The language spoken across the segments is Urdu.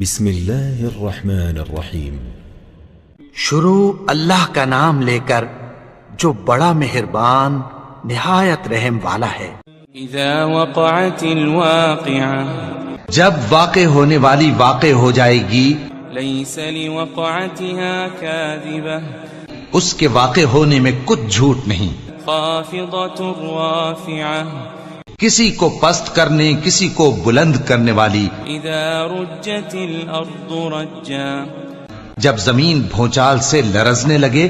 بسم اللہ الرحمن الرحیم۔ شروع اللہ کا نام لے کر جو بڑا مہربان نہایت رحم والا ہے۔ اذا وقعت الواقعة، جب واقع ہونے والی واقع ہو جائے گی، ليس لوقعتها كاذبة، اس کے واقع ہونے میں کچھ جھوٹ نہیں، خافضة رافعة، کسی کو پست کرنے کسی کو بلند کرنے والی۔ اذا رجت الارض رجا، جب زمین بھونچال سے لرزنے لگے،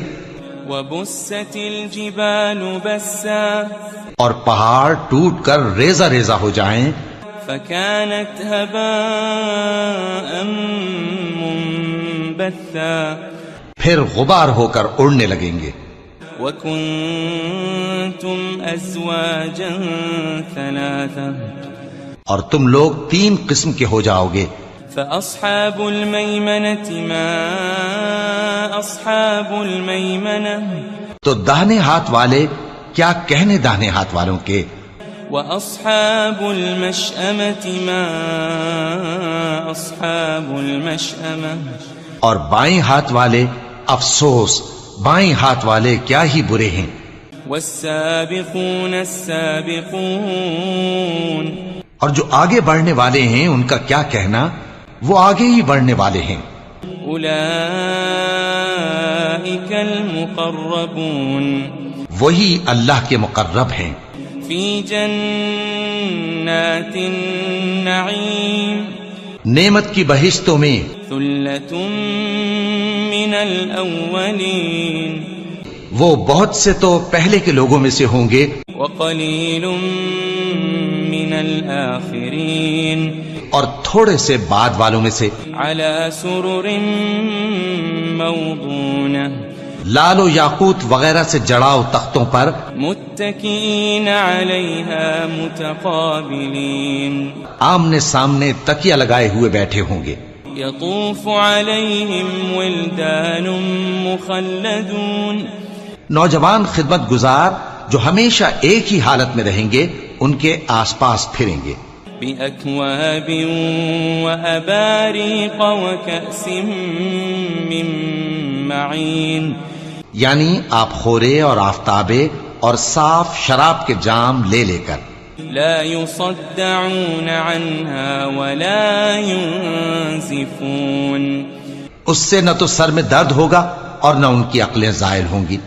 وبست الجبال بسا، اور پہاڑ ٹوٹ کر ریزہ ریزہ ہو جائیں، فكانت هباء منبثا، پھر غبار ہو کر اڑنے لگیں گے۔ وكنتم ازواجا ثلاثا، اور تم لوگ 3 قسم کے ہو جاؤ گے۔ فأصحاب الميمنة ما أصحاب الميمنة، تو داہنے ہاتھ والے کیا کہنے داہنے ہاتھ والوں کے، وأصحاب المشأمة ما أصحاب المشأمة، اور بائیں ہاتھ والے افسوس، بائیں ہاتھ والے کیا ہی برے ہیں۔ والسابقون السابقون، اور جو آگے بڑھنے والے ہیں ان کا کیا کہنا، وہ آگے ہی بڑھنے والے ہیں۔ أولئك المقربون، وہی اللہ کے مقرب ہیں۔ في جنات النعيم، نعمت کی بہشتوں میں، ثلة من الأولين، وہ بہت سے تو پہلے کے لوگوں میں سے ہوں گے، وقليل من الآخرين، اور تھوڑے سے بعد والوں میں سے۔ على سرر موضونة، لال و یاقوت وغیرہ سے جڑاؤ تختوں پر، متكئين عليها متقابلين، آمنے سامنے تکیہ لگائے ہوئے بیٹھے ہوں گے۔ يطوف عليهم ولدان مخلدون، نوجوان خدمت گزار جو ہمیشہ ایک ہی حالت میں رہیں گے ان کے آس پاس پھریں گے۔ بأكواب وأباريق وكأس من معين، یعنی آپ خورے اور آفتابے اور صاف شراب کے جام لے لے کر۔ لا يصدعون عنها ولا ينزفون، اس سے نہ تو سر میں درد ہوگا اور نہ ان کی عقلیں زائل ہوں گی۔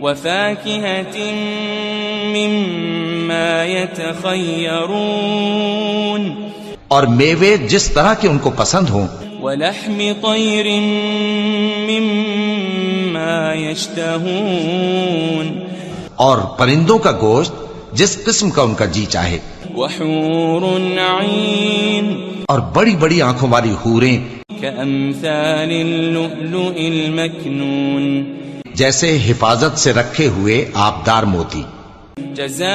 وفاكهة مما يتخيرون، اور میوے جس طرح کے ان کو پسند ہوں، ولحم طير مما يشتهون، اور پرندوں کا گوشت جس قسم کا ان کا جی چاہے، وحور عين، اور بڑی بڑی آنکھوں والی حوریں كأمثال اللؤلؤ المكنون، جیسے حفاظت سے رکھے ہوئے آبدار موتی۔ جزاء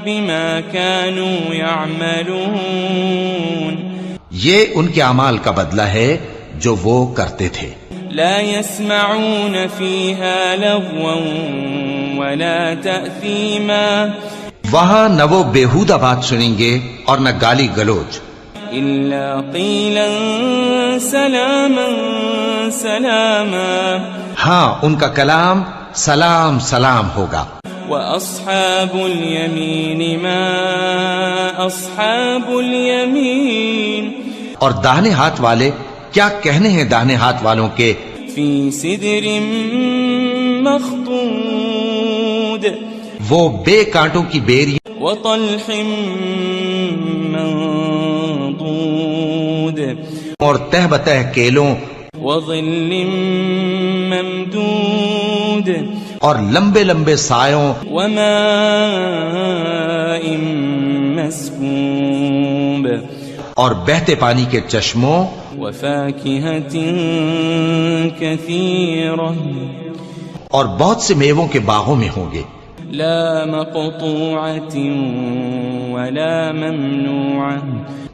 بما كانوا يعملون، یہ ان کے اعمال کا بدلہ ہے جو وہ کرتے تھے۔ لا يسمعون فيها لغوا ولا تأثيما، وہاں نہ وہ بیہودہ بات سنیں گے اور نہ گالی گلوچ، إلا قيلا سلاما سلاما، ہاں ان کا کلام سلام سلام ہوگا۔ وأصحاب اليمين ما أصحاب اليمين، اور داہنے ہاتھ والے کیا کہنے ہیں داہنے ہاتھ والوں کے، في سدر مخضود، وہ بے کانٹوں کی بیری وطلح منضود، اور تہ بتہ کیلوں وظل ممدود، اور لمبے لمبے سایوں، وماء مسكوب، اور بہتے پانی کے چشموں، وفاكهة كثيرة، اور بہت سے میووں کے باغوں میں ہوں گے، لا مقطوعة ولا ممنوعة،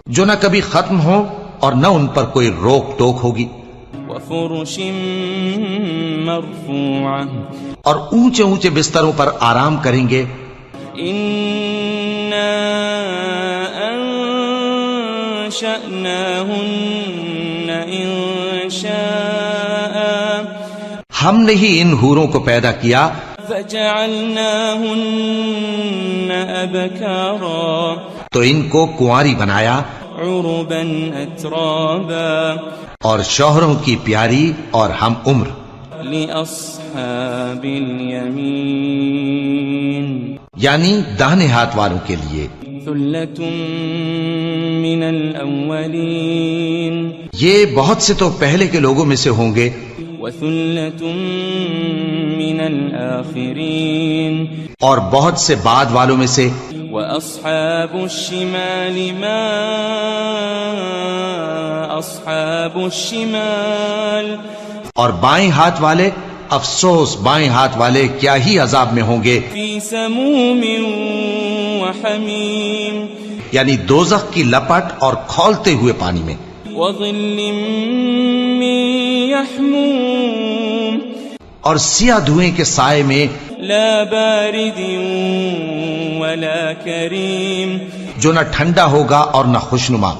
جو نہ کبھی ختم ہو اور نہ ان پر کوئی روک ٹوک ہوگی، وفرش مرفوعة، اور اونچے اونچے بستروں پر آرام کریں گے۔ إنا وأنشأناهن إنشاء ہم نے ہی ان حوروں کو پیدا کیا فجعلناهن أبكارا تو ان کو کنواری بنایا عربا أترابا اور شوہروں کی پیاری اور ہم عمر لأصحاب اليمين یعنی داہنے ہاتھ والوں کے لیے ثلة من الأولين یہ بہت سے تو پہلے کے لوگوں میں سے ہوں گے وثلة من الآخرين اور بہت سے بعد والوں میں سے وأصحاب الشمال ما أصحاب الشمال اور بائیں ہاتھ والے افسوس بائیں ہاتھ والے کیا ہی عذاب میں ہوں گے في سموم وحميم یعنی دوزخ کی لپٹ اور کھولتے ہوئے پانی میں وظل من يحموم اور سیاہ دھوئیں کے سائے میں لا بارد ولا كريم جو نہ ٹھنڈا ہوگا اور نہ خوشنما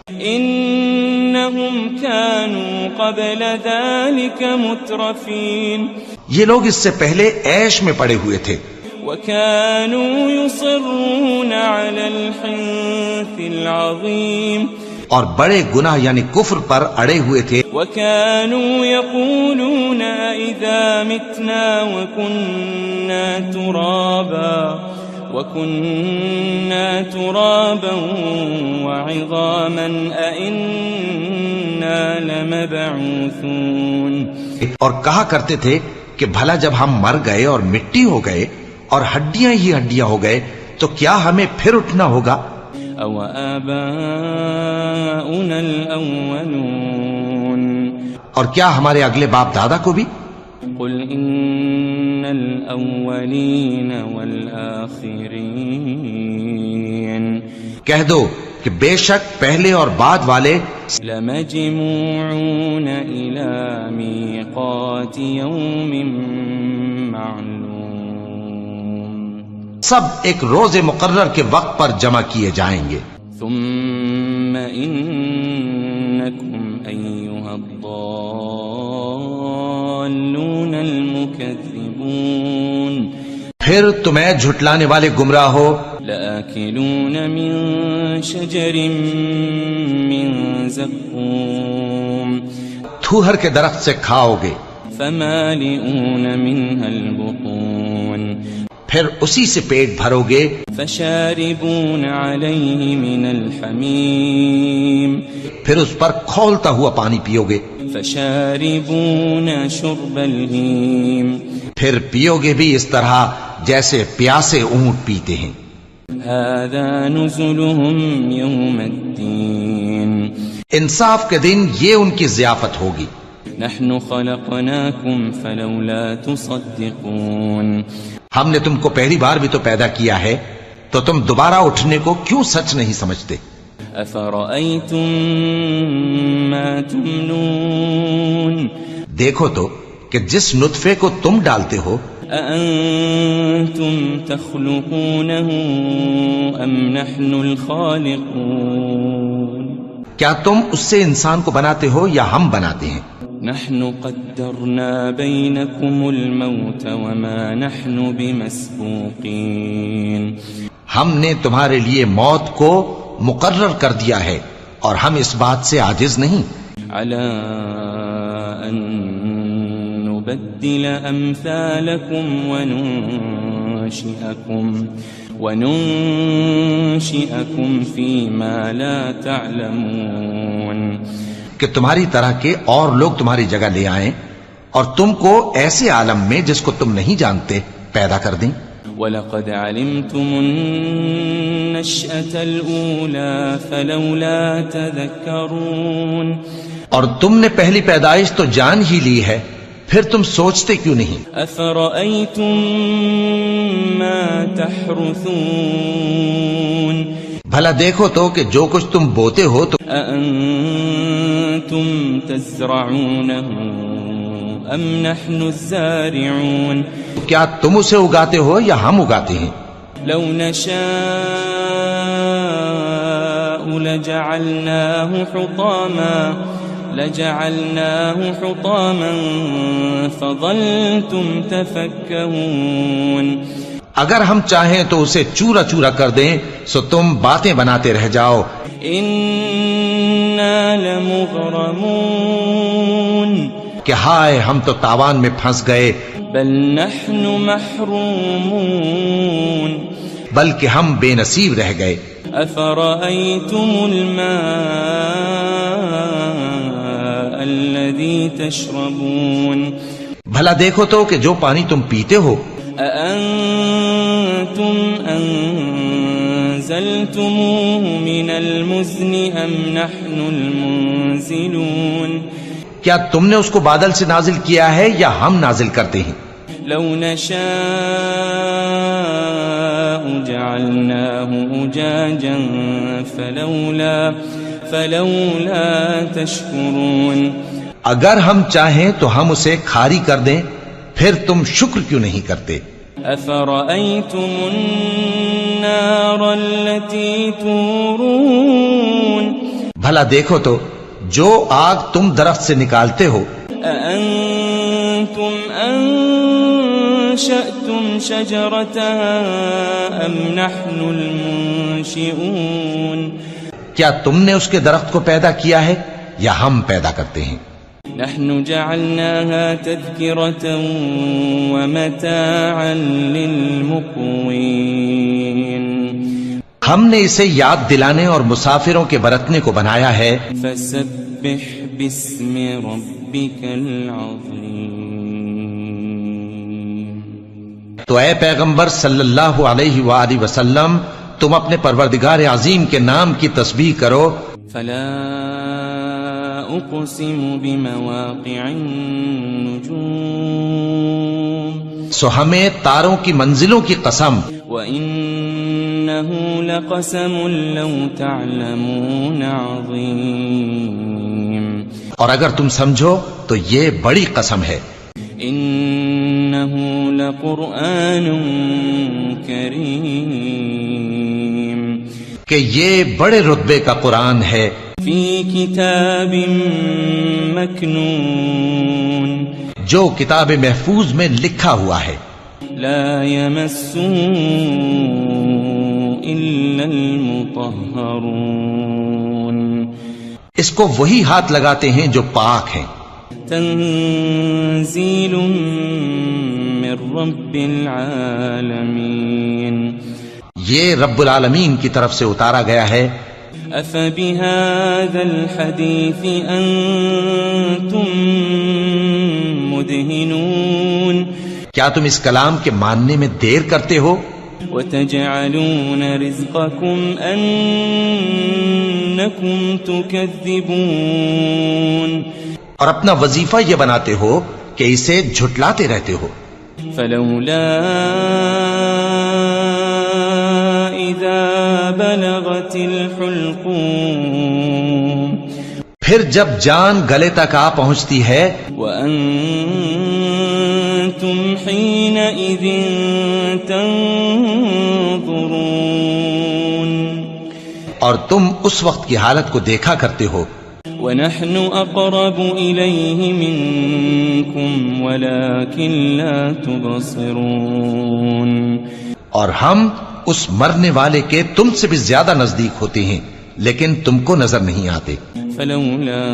إنهم كانوا قبل ذلك مترفين یہ لوگ اس سے پہلے عیش میں پڑے ہوئے تھے وكانوا يصرون على الحنث العظيم اور بڑے گناہ یعنی کفر پر اڑے ہوئے تھے وكانوا يقولون إذا متنا وكنا ترابا وعظاما أئنا لمبعوثون اور کہا کرتے تھے کہ بھلا جب ہم مر گئے اور مٹی ہو گئے اور ہڈیاں ہی ہڈیاں ہو گئے تو کیا ہمیں پھر اٹھنا ہوگا أو آباؤنا الأولون اور کیا ہمارے اگلے باپ دادا کو بھی قل إن الأولين والآخرين کہہ دو کہ بے شک پہلے اور بعد والے لمجموعون إلى ميقات يوم معلوم سب ایک روز مقرر کے وقت پر جمع کیے جائیں گے ثم إنكم أيها الضالون المكذبون پھر تمہیں جھٹلانے والے گمراہ ہو لآكلون من شجر من زقوم تھوہر کے درخت سے کھاؤ گے فمالئون منها البطون پھر اسی سے پیٹ بھرو گے فشاربون عليه من الحميم پھر اس پر کھولتا ہوا پانی پیو گے فشاربون شرب الهيم پھر پیو گے بھی اس طرح جیسے پیاسے اونٹ پیتے ہیں هذا نزلهم يوم الدين انصاف کے دن یہ ان کی ضیافت ہوگی نحن خلقناكم فلولا تصدقون ہم نے تم کو پہلی بار بھی تو پیدا کیا ہے تو تم دوبارہ اٹھنے کو کیوں سچ نہیں سمجھتے أفرأيتم ما تمنون دیکھو تو کہ جس نطفے کو تم ڈالتے ہو أأنتم تخلقونه أم نحن الخالقون کیا تم اس سے انسان کو بناتے ہو یا ہم بناتے ہیں نحن قدرنا بينكم الموت وما نحن بمسبوقين ہم نے تمہارے لیے موت کو مقرر کر دیا ہے اور ہم اس بات سے عاجز نہیں على أن نبدل أمثالكم وننشئكم فيما لا تعلمون کہ تمہاری طرح کے اور لوگ تمہاری جگہ لے آئیں اور تم کو ایسے عالم میں جس کو تم نہیں جانتے پیدا کر دیں وَلَقَدْ عَلِمْتُمُ النَّشْأَةَ الْأُولَى فَلَوْلَا تَذَكَّرُونَ اور تم نے پہلی پیدائش تو جان ہی لی ہے پھر تم سوچتے کیوں نہیں أَفَرَأَيْتُم مَّا تَحْرُثُونَ بھلا دیکھو تو کہ جو کچھ تم بوتے ہو تو أَأَنتُمْ تَزْرَعُونَهُ أَمْ نَحْنُ الزَّارِعُونَ کیا تم اسے اگاتے ہو یا ہم اگاتے ہیں لو نشاء لجعلناه حطاما فظلتم تفكهون. اگر ہم چاہیں تو اسے چورا چورا کر دیں سو تم باتیں بناتے رہ جاؤ. انا لمغرمون. کہ ہائے ہم تو تاوان میں پھنس گئے. بل نحن محرومون. بلکہ ہم بے نصیب رہ گئے. افرأيتم الماء الذي تشربون. بھلا دیکھو تو کہ جو پانی تم پیتے ہو. أأنتم أنزلتموه من المزن أم نحن المنزلون. کیا تم نے اس کو بادل سے نازل کیا ہے یا ہم نازل کرتے ہیں؟ لو نشاء جعلناه أجاجا فلولا تشكرون. اگر ہم چاہیں تو ہم اسے کھاری کر دیں پھر تم شکر کیوں نہیں کرتے؟ أفرأيتم النار التي تورون. بھلا دیکھو تو جو آگ تم درخت سے نکالتے ہو. أأنتم أنشأتم شجرتها أم نحن المنشئون. کیا تم نے اس کے درخت کو پیدا کیا ہے یا ہم پیدا کرتے ہیں؟ نحن جعلناها تذكرة ومتاعا للمقوين. ہم نے اسے یاد دلانے اور مسافروں کے برتنے کو بنایا ہے. فسبح باسم ربك العظيم. تو اے پیغمبر صلی اللہ علیہ وآلہ وسلم تم اپنے پروردگار عظیم کے نام کی تسبیح کرو. فلا اقسم بمواقع النجوم. سو ہمیں تاروں کی منزلوں کی قسم. وَإِنَّهُ لَقَسَمٌ لَوْ تَعْلَمُونَ عَظِيمٌ. اور اگر تم سمجھو تو یہ بڑی قسم ہے. إِنَّهُ لَقُرْآنٌ كَرِيمٌ. کہ یہ بڑے رتبے کا قرآن ہے. فِي كِتَابٍ مَكْنُونٍ. جو کتاب محفوظ میں لکھا ہوا ہے. لا يمسه إلا المطهرون. اس کو وہی ہاتھ لگاتے ہیں جو پاک ہیں. تنزيل من رب العالمين. یہ رب العالمین کی طرف سے اتارا گیا ہے. أفبهذا الحديث أنتم مدهنون. کیا تم اس کلام کے ماننے میں دیر کرتے ہو؟ وتجعلون رزقكم أنكم تكذبون. اور اپنا وظیفہ یہ بناتے ہو کہ اسے جھٹلاتے رہتے ہو. فلولا إذا بلغت الحلقوم. پھر جب جان گلے تک آ پہنچتی ہے. وأنتم حينئذ تنظرون. اور تم اس وقت کی حالت کو دیکھا کرتے ہو. ونحن أقرب إليه منكم ولكن لا تبصرون. اور ہم اس مرنے والے کے تم سے بھی زیادہ نزدیک ہوتے ہیں لیکن تم کو نظر نہیں آتے. فلولا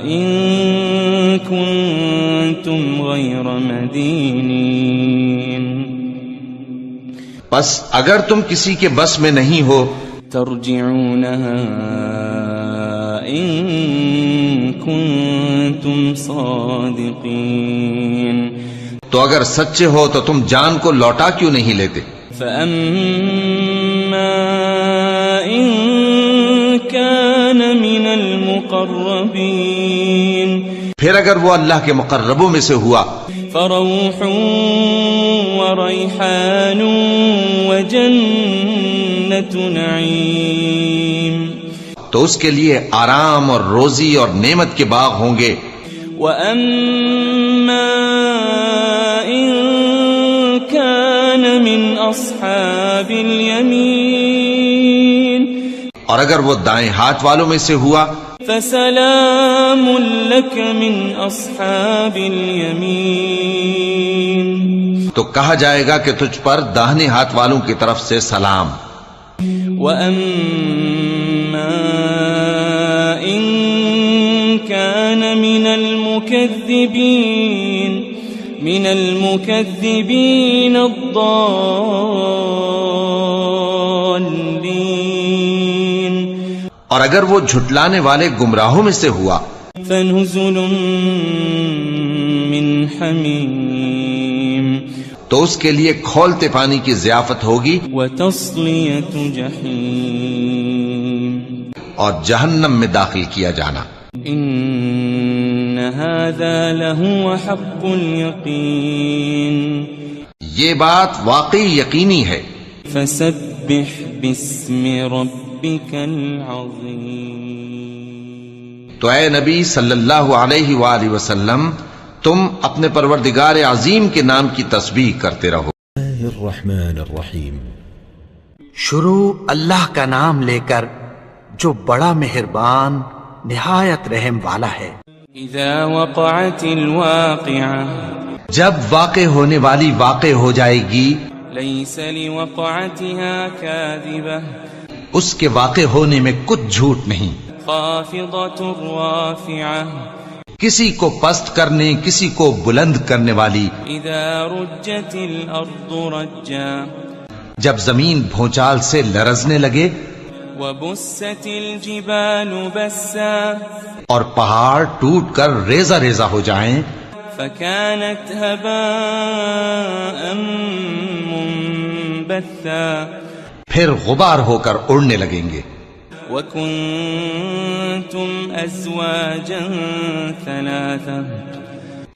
إن كنتم غير مدينين. بس اگر تم کسی کے بس میں نہیں ہو ترجعونها إن كنتم صادقين. تو اگر سچے ہو تو تم جان کو لوٹا کیوں نہیں لیتے؟ فأما إن كان من المقربين. پھر اگر وہ اللہ کے مقربوں میں سے ہوا فروح وريحان وجنة نعيم. تو اس کے لیے آرام اور روزی اور نعمت کے باغ ہوں گے. وأما إن كان من أصحاب اليمين اور اگر وہ دائیں ہاتھ والوں میں سے ہوا فسلام لك من اصحاب اليمين تو کہا جائے گا کہ تجھ پر داہنے ہاتھ والوں کی طرف سے سلام. وَأَمَّا إِن كَانَ مِنَ الْمُكَذِّبِينَ الضَّالِّينَ اور اگر وہ جھٹلانے والے گمراہوں میں سے ہوا فَنُزُلٌ مِّنْ حَمِيمٍ تو اس کے لیے کھولتے پانی کی ضیافت ہوگی وَتَصْلِيَةُ جَحِيمٍ اور جہنم میں داخل کیا جانا. إِنَّ هَذَا لَهُوَ حَقُّ الْيَقِينِ یہ بات واقعی یقینی ہے. فَسَبِّحْ بِاسْمِ رَبِّكَ الْعَظِيمِ تو اے نبی صلی اللہ علیہ وآلہ وسلم تم اپنے پروردگار عظیم کے نام کی تسبیح کرتے رہو. الرحمن الرحیم. شروع اللہ کا نام لے کر جو بڑا مہربان نہایت رحم والا ہے. اذا وقعت الواقعة جب واقع ہونے والی واقع ہو جائے گی ليس لوقعتها كاذبة اس کے واقع ہونے میں کچھ جھوٹ نہیں. خافضة رافعة کسی کو پست کرنے کسی کو بلند کرنے والی. اذا رجت الارض رجا جب زمین بھونچال سے لرزنے لگے وبست الجبال بسا اور پہاڑ ٹوٹ کر ریزہ ریزہ ہو جائیں فكانت هباء منبثا پھر غبار ہو کر اڑنے لگیں گے. وَكُنْتُمْ أَزْوَاجًا ثَلَاثًا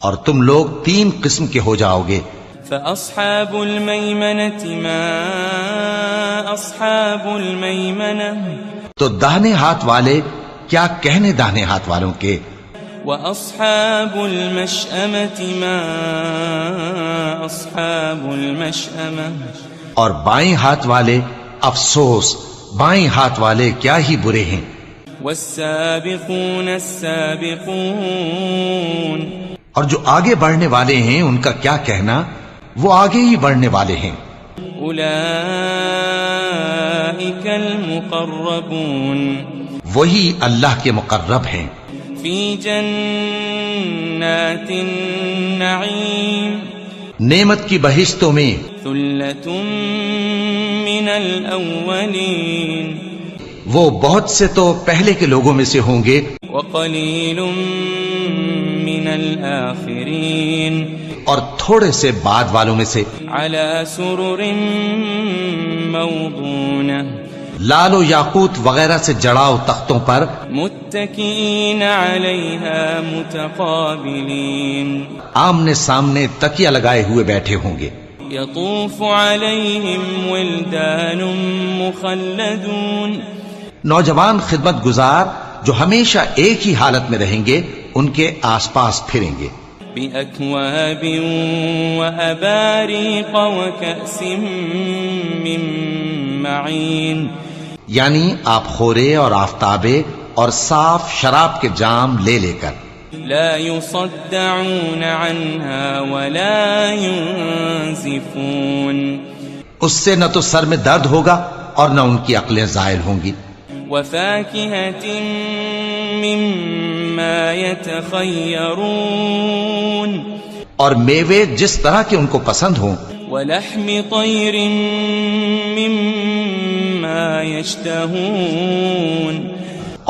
اور تم لوگ 3 قسم کے ہو جاؤ گے. فَأَصْحَابُ الْمَيْمَنَةِ مَا أَصْحَابُ الْمَيْمَنَةِ تو داہنے ہاتھ والے کیا کہنے داہنے ہاتھ والوں کے. وَأَصْحَابُ الْمَشْأَمَةِ مَا أَصْحَابُ الْمَشْأَمَةِ اور بائیں ہاتھ والے افسوس بائیں ہاتھ والے کیا ہی برے ہیں. والسابقون السابقون اور جو آگے بڑھنے والے ہیں ان کا کیا کہنا وہ آگے ہی بڑھنے والے ہیں. اولئک المقربون وہی اللہ کے مقرب ہیں. فی جنات النعیم نعمت کی بہشتوں میں. ثلۃ من الاولین وہ بہت سے تو پہلے کے لوگوں میں سے ہوں گے. وقلیل من الآخرین اور تھوڑے سے بعد والوں میں سے. علی سرر موضونہ لال و یاقوت وغیرہ سے جڑاؤ تختوں پر. متکئین علیہا متقابلین آمنے سامنے تکیہ لگائے ہوئے بیٹھے ہوں گے. یطوف علیہم ولدان مخلدون نوجوان خدمت گزار جو ہمیشہ ایک ہی حالت میں رہیں گے ان کے آس پاس پھریں گے. بأکواب وأباریق وکأس من معین یعنی آپ خورے اور آفتابے اور صاف شراب کے جام لے لے کر. لا يصدعون عنها ولا ينزفون اس سے نہ تو سر میں درد ہوگا اور نہ ان کی عقلیں زائل ہوں گی. وفاكهة مما يتخيرون اور میوے جس طرح کے ان کو پسند ہوں. ولحم طير مما يشتهون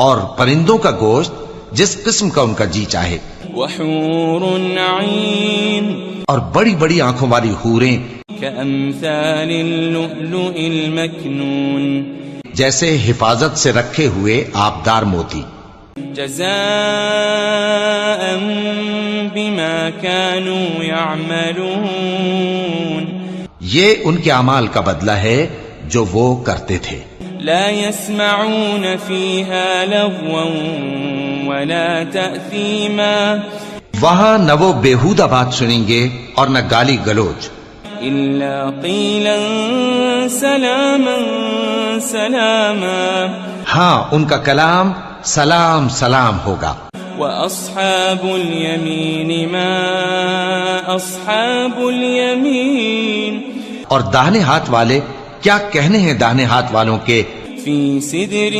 اور پرندوں کا گوشت جس قسم کا ان کا جی چاہے. وحور عين اور بڑی بڑی آنکھوں والی حوریں كأمثال اللؤلؤ المكنون جیسے حفاظت سے رکھے ہوئے آبدار موتی. جزاء بما كانوا يعملون یہ ان کے اعمال کا بدلہ ہے جو وہ کرتے تھے. لا يسمعون فيها لغوا ولا تأثيما وہاں نہ وہ بیہودہ بات سنیں گے اور نہ گالی گلوچ. إلا قيلا سلاما سلاما ہاں ان کا کلام سلام سلام ہوگا. وأصحاب اليمين ما أصحاب اليمين اور داہنے ہاتھ والے کیا کہنے ہیں داہنے ہاتھ والوں کے. في سدر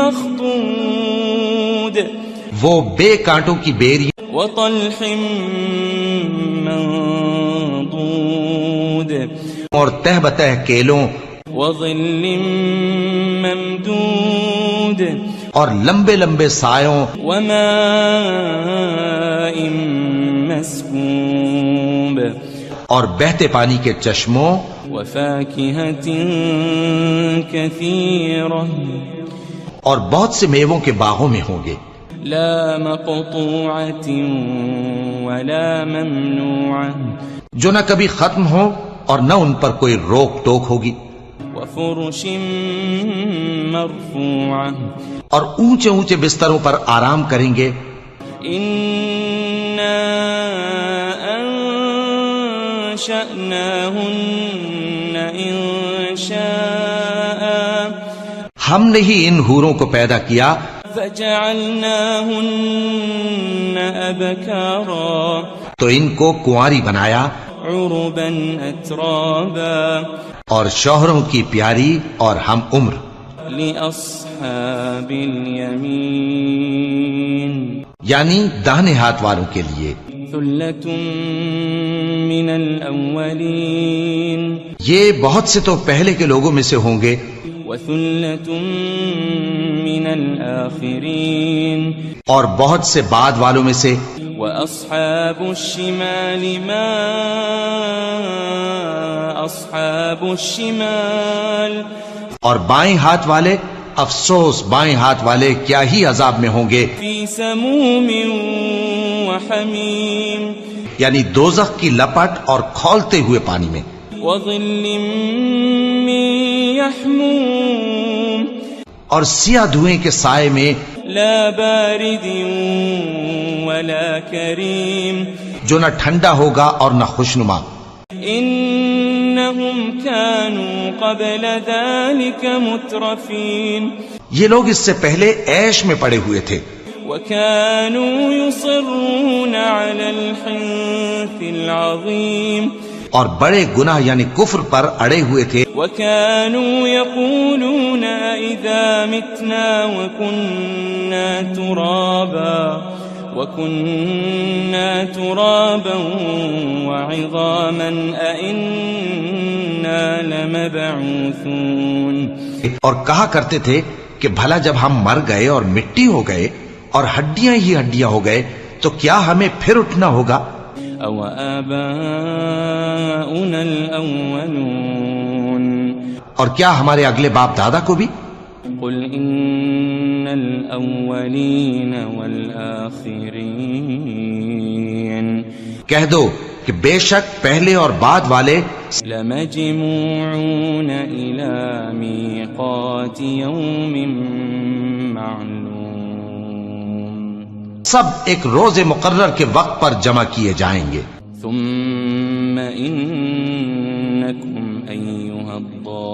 مخضود وہ بے کانٹوں کی بیری وطلح منضود اور تہ بتہ کیلوں وظل ممدود اور لمبے لمبے سایوں وماء مسكوب اور بہتے پانی کے چشموں وفاكهة كثيرة اور بہت سے میووں کے باغوں میں ہوں گے. لا مقطوعة ولا ممنوعة جو نہ کبھی ختم ہو اور نہ ان پر کوئی روک ٹوک ہوگی. وفرش مرفوعة اور اونچے اونچے بستروں پر آرام کریں گے. إنا أنشأناهن إنشاء ہم نے ہی ان حوروں کو پیدا کیا فجعلناهن أبكارا تو ان کو کنواری بنایا عربا أترابا اور شوہروں کی پیاری اور ہم عمر. لأصحاب اليمين یعنی داہنے ہاتھ والوں کے لیے. ثلة من الأولين یہ بہت سے تو پہلے کے لوگوں میں سے ہوں گے وثلة من الآخرين اور بہت سے بعد والوں میں سے. وأصحاب الشمال ما أصحاب الشمال اور بائیں ہاتھ والے افسوس بائیں ہاتھ والے کیا ہی عذاب میں ہوں گے. في سموم وحميم یعنی دوزخ کی لپٹ اور کھولتے ہوئے پانی میں. وظل من يحموم اور سیاہ دھوئیں کے سائے میں لا بارد ولا كريم جو نہ ٹھنڈا ہوگا اور نہ خوشنما. إنهم كانوا قبل ذلك مترفين یہ لوگ اس سے پہلے عیش میں پڑے ہوئے تھے وكانوا يصرون على الحنث العظيم اور بڑے گناہ یعنی کفر پر اڑے ہوئے تھے. وكانوا يقولون إذا متنا وكنا ترابا وعظاما أئنا لمبعوثون اور کہا کرتے تھے کہ بھلا جب ہم مر گئے اور مٹی ہو گئے اور ہڈیاں ہی ہڈیاں ہو گئے تو کیا ہمیں پھر اٹھنا ہوگا. أو آباؤنا الأولون اور کیا ہمارے اگلے باپ دادا کو بھی. قل إن الأولين والآخرين کہہ دو کہ بے شک پہلے اور بعد والے لمجموعون إلى ميقات يوم معلوم سب ایک روز مقرر کے وقت پر جمع کیے جائیں گے. ثم إنكم أيها الضالون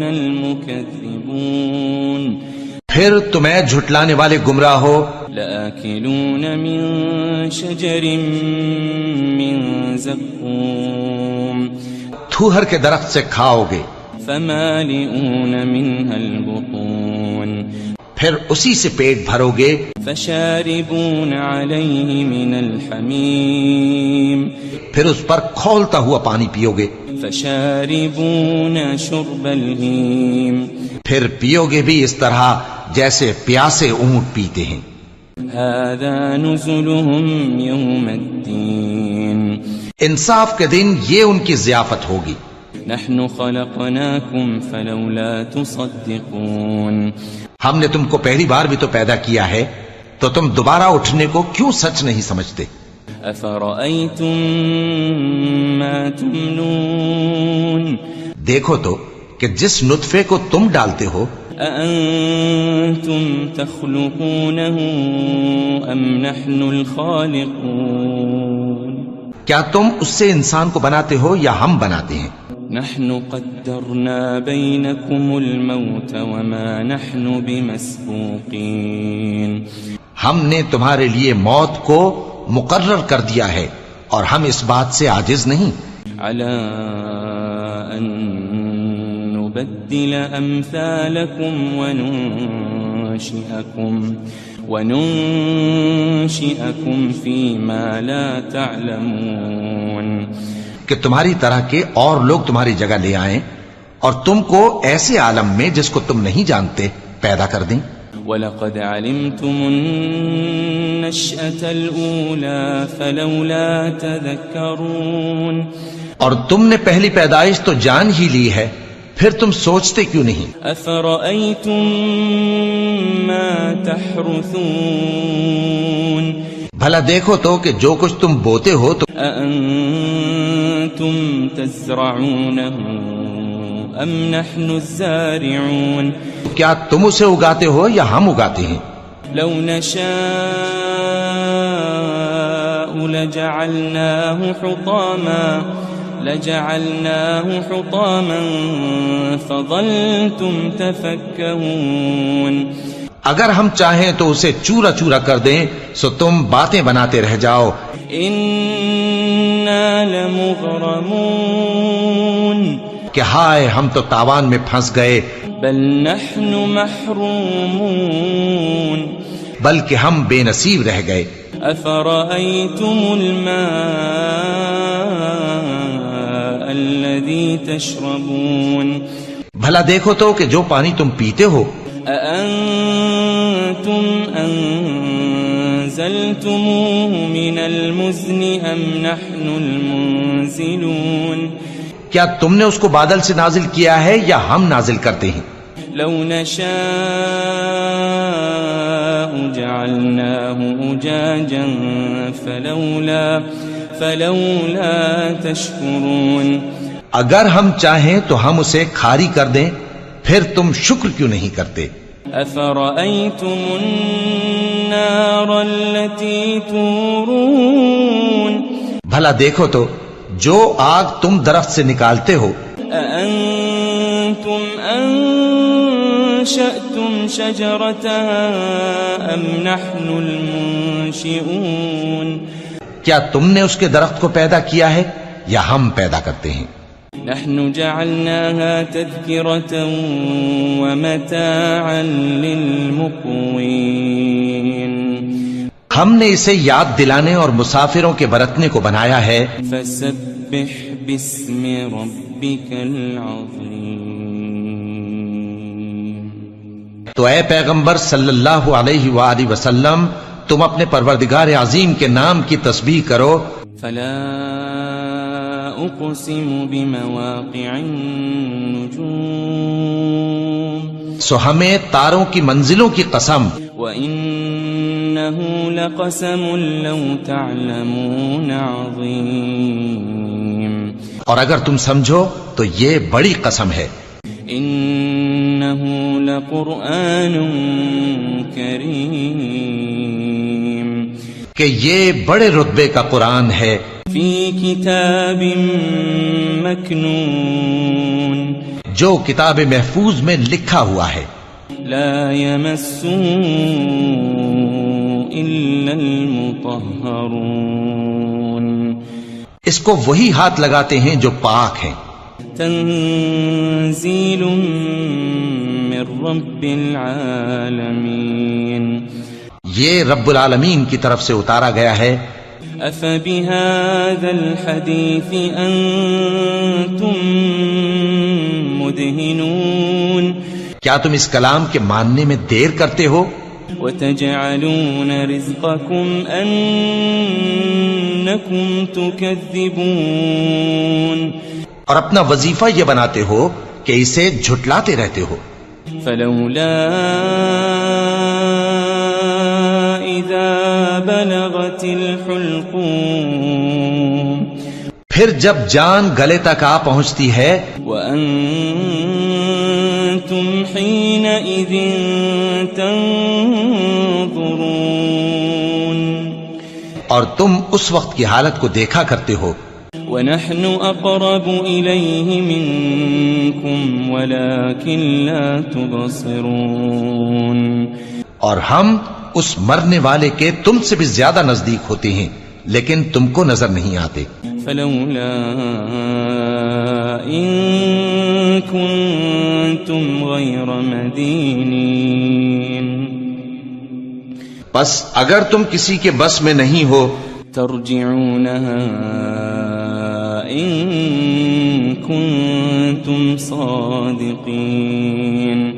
المكذبون پھر تمہیں جھٹلانے والے گمراہ ہو لآكلون من شجر من زقوم تھوہر کے درخت سے کھاؤ گے فمالئون منها البطون پھر اسی سے پیٹ بھرو گے. فشاربون عليه من الحميم پھر اس پر کھولتا ہوا پانی پیو گے. فشاربون شرب الهيم پھر پیو گے بھی اس طرح جیسے پیاسے اونٹ پیتے ہیں. هذا نزلهم يوم الدين انصاف کے دن یہ ان کی ضیافت ہوگی. نحن خلقناكم فلولا تصدقون ہم نے تم کو پہلی بار بھی تو پیدا کیا ہے تو تم دوبارہ اٹھنے کو کیوں سچ نہیں سمجھتے. أفرأيتم ما تمنون دیکھو تو کہ جس نطفے کو تم ڈالتے ہو أأنتم تخلقونه أم نحن الخالقون کیا تم اس سے انسان کو بناتے ہو یا ہم بناتے ہیں. نحن قدرنا بينكم الموت وما نحن بمسبوقين ہم نے تمہارے لیے موت کو مقرر کر دیا ہے اور ہم اس بات سے عاجز نہیں على أن نبدل أمثالكم وننشئكم فيما لا تعلمون کہ تمہاری طرح کے اور لوگ تمہاری جگہ لے آئیں اور تم کو ایسے عالم میں جس کو تم نہیں جانتے پیدا کر دیں وَلَقَدْ عَلِمْتُمُ النَّشْأَةَ الْأُولَى فَلَوْلَا تَذَكَّرُونَ اور تم نے پہلی پیدائش تو جان ہی لی ہے پھر تم سوچتے کیوں نہیں أَفَرَأَيْتُم مَّا تَحْرُثُونَ بھلا دیکھو تو کہ جو کچھ تم بوتے ہو تو أَأَنتُمْ تَزْرَعُونَهُ أَمْ نَحْنُ الزَّارِعُونَ کیا تم اسے اگاتے ہو یا ہم اگاتے ہیں لو نشاء لجعلناه حطاما فظلتم تفكهون اگر ہم چاہیں تو اسے چورا چورا کر دیں سو تم باتیں بناتے رہ جاؤ إنا لمغرمون کہ ہائے ہم تو تاوان میں پھنس گئے بل نحن محرومون بلکہ ہم بے نصیب رہ گئے أفرأيتم الماء الذي تشربون بھلا دیکھو تو کہ جو پانی تم پیتے ہو أأنتم أنزلتموه من المزن أم نحن المنزلون کیا تم نے اس کو بادل سے نازل کیا ہے یا ہم نازل کرتے ہیں لو نشاء جعلناه أجاجا فلولا تشكرون اگر ہم چاہیں تو ہم اسے کھاری کر دیں پھر تم شکر کیوں نہیں کرتے أفرأيتم النار التي تورون بھلا دیکھو تو جو آگ تم درخت سے نکالتے ہو أأنتم أنشأتم شجرتها أم نحن المنشئون کیا تم نے اس کے درخت کو پیدا کیا ہے یا ہم پیدا کرتے ہیں نحن جعلناها تذكرة ومتاعا للمقوين ہم نے اسے یاد دلانے اور مسافروں کے برتنے کو بنایا ہے فسبح باسم ربك العظيم تو اے پیغمبر صلی اللہ علیہ وآلہ وسلم تم اپنے پروردگار عظیم کے نام کی تسبیح کرو فلا أقسم بمواقع النجوم سو ہمیں تاروں کی منزلوں کی قسم وإنه لقسم لو تعلمون عظيم اور اگر تم سمجھو تو یہ بڑی قسم ہے إنه لقرآن كريم کہ یہ بڑے رتبے کا قرآن ہے في كتاب مكنون جو کتاب محفوظ میں لکھا ہوا ہے لا يمسه إلا المطهرون اس کو وہی ہاتھ لگاتے ہیں جو پاک ہیں تنزيل من رب العالمين یہ رب العالمین کی طرف سے اتارا گیا ہے أفبهذا الحديث أنتم مدهنون کیا تم اس کلام کے ماننے میں دیر کرتے ہو وتجعلون رزقكم أنكم تكذبون اور اپنا وظیفہ یہ بناتے ہو کہ اسے جھٹلاتے رہتے ہو فلولا إذا بلغت الحلقوم پھر جب جان گلے تک آ پہنچتی ہے وأنتم حينئذ تنظرون اور تم اس وقت کی حالت کو دیکھا کرتے ہو ونحن أقرب إليه منكم ولكن لا تبصرون. اور ہم اس مرنے والے کے تم سے بھی زیادہ نزدیک ہوتے ہیں لیکن تم کو نظر نہیں آتے. فلولا إن كنتم غير مدينين. بس اگر تم کسی کے بس میں نہیں ہو ترجعونها إن كنتم صادقين.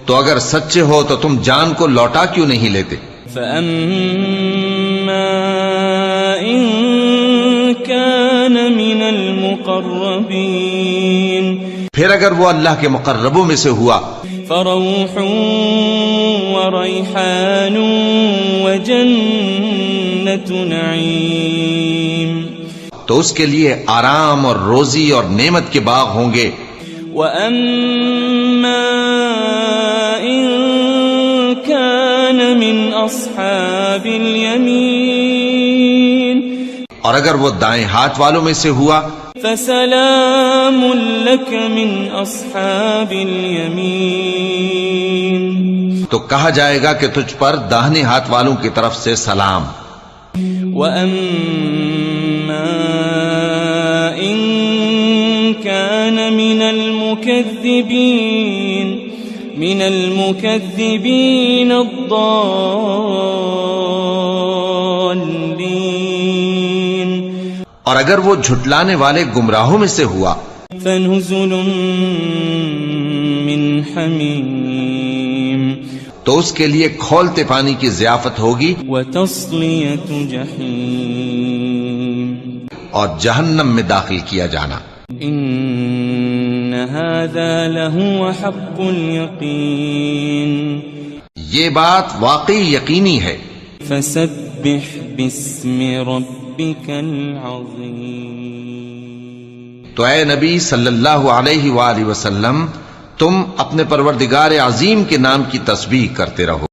تو اگر سچے ہو تو تم جان کو لوٹا کیوں نہیں لیتے؟ فأما إن كان من المقربين. پھر اگر وہ اللہ کے مقربوں میں سے ہوا فروح وريحان وجنة نعيم. تو اس کے لیے آرام اور روزی اور نعمت کے باغ ہوں گے. وأما إن كان من أصحاب اليمين. اور اگر وہ دائیں ہاتھ والوں میں سے ہوا فسلام لك من أصحاب اليمين. تو کہا جائے گا کہ تجھ پر داہنے ہاتھ والوں کی طرف سے سلام. وَأَمَّا إِن كَانَ مِنَ الْمُكَذِّبِينَ الضَّالِّينَ. اور اگر وہ جھٹلانے والے گمراہوں میں سے ہوا فَنُزُلٌ مِّنْ حَمِيمٍ. تو اس کے لیے کھولتے پانی کی ضیافت ہوگی وَتَصْلِيَةُ جَحِيمٍ. اور جہنم میں داخل کیا جانا. إن هذا لهو حق اليقين. یہ بات واقعی یقینی ہے. فسبح باسم ربك العظيم. تو اے نبی صلی اللہ علیہ وآلہ وسلم تم اپنے پروردگار عظیم کے نام کی تسبیح کرتے رہو.